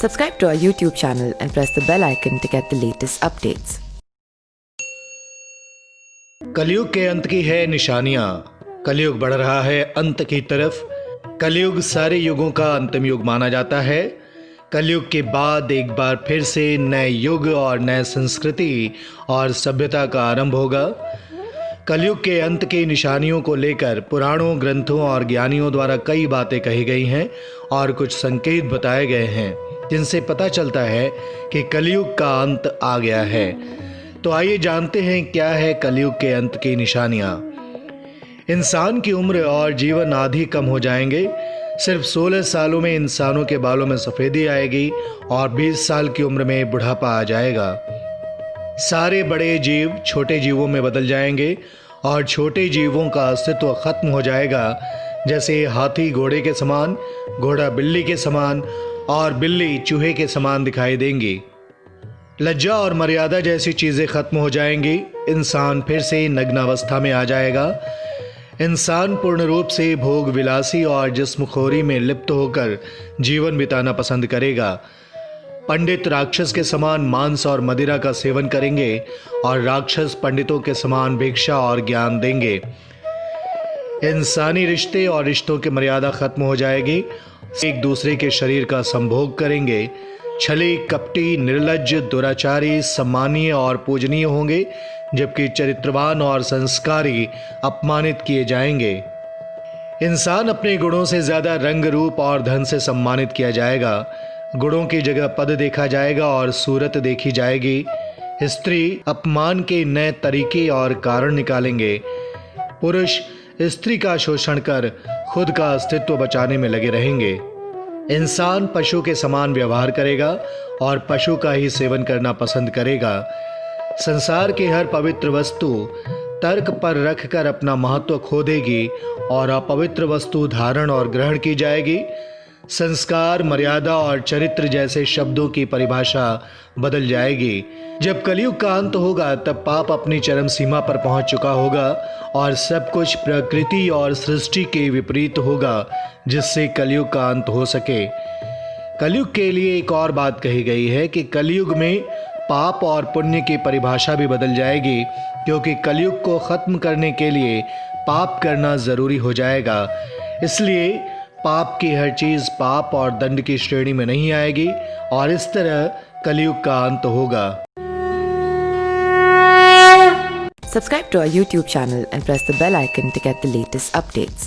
Subscribe to our YouTube channel and press the bell icon to get the latest updates. कलयुग के अंत की है निशानियां। कलयुग बढ़ रहा है अंत की तरफ। कलयुग सारे युगों का अंतिम युग माना जाता है। कलयुग के बाद एक बार फिर से नए युग और नए संस्कृति और सभ्यता का आरंभ होगा। कलयुग के अंत की निशानियों को लेकर पुराणों, ग्रंथों और ज्ञानियों द्वारा कई बातें कही गई हैं और कुछ संकेत बताए गए हैं, जिनसे पता चलता है कि कलयुग का अंत आ गया है। तो आइए जानते हैं क्या है कलयुग के अंत की निशानियां। इंसान की उम्र और जीवन आदि कम हो जाएंगे। सिर्फ 16 सालों में इंसानों के बालों में सफ़ेदी आएगी और 20 साल की उम्र में बुढ़ापा आ जाएगा। सारे बड़े जीव छोटे जीवों में बदल जाएंगे और छोटे जीवों का अस्तित्व खत्म हो जाएगा। जैसे हाथी घोड़े के समान, घोड़ा बिल्ली के समान और बिल्ली चूहे के समान दिखाई देंगी। लज्जा और मर्यादा जैसी चीज़ें खत्म हो जाएंगी। इंसान फिर से नग्नावस्था में आ जाएगा। इंसान पूर्ण रूप से भोग विलासी और जिस्मखोरी में लिप्त होकर जीवन बिताना पसंद करेगा। पंडित राक्षस के समान मांस और मदिरा का सेवन करेंगे और राक्षस पंडितों के समान भिक्षा और ज्ञान देंगे। इंसानी रिश्ते और रिश्तों की मर्यादा खत्म हो जाएगी। एक दूसरे के शरीर का संभोग करेंगे। छली, कपटी, निर्लज्ज, दुराचारी सम्मानीय और पूजनीय होंगे, जबकि चरित्रवान और संस्कारी अपमानित किए जाएंगे। इंसान अपने गुणों से ज्यादा रंग, रूप और धन से सम्मानित किया जाएगा। गुणों की जगह पद देखा जाएगा और सूरत देखी जाएगी। स्त्री अपमान के नए तरीके और कारण निकालेंगे। पुरुष स्त्री का शोषण कर खुद का अस्तित्व बचाने में लगे रहेंगे। इंसान पशु के समान व्यवहार करेगा और पशु का ही सेवन करना पसंद करेगा। संसार की हर पवित्र वस्तु तर्क पर रखकर अपना महत्व खो देगी और अपवित्र वस्तु धारण और ग्रहण की जाएगी। संस्कार, मर्यादा और चरित्र जैसे शब्दों की परिभाषा बदल जाएगी। जब कलयुग का अंत होगा तब पाप अपनी चरम सीमा पर पहुंच चुका होगा और सब कुछ प्रकृति और सृष्टि के विपरीत होगा, जिससे कलयुग का अंत हो सके। कलयुग के लिए एक और बात कही गई है कि कलयुग में पाप और पुण्य की परिभाषा भी बदल जाएगी, क्योंकि कलयुग को खत्म करने के लिए पाप करना जरूरी हो जाएगा। इसलिए पाप की हर चीज पाप और दंड की श्रेणी में नहीं आएगी और इस तरह कलयुग का अंत होगा। Subscribe to our YouTube channel and press the bell icon to get the latest updates.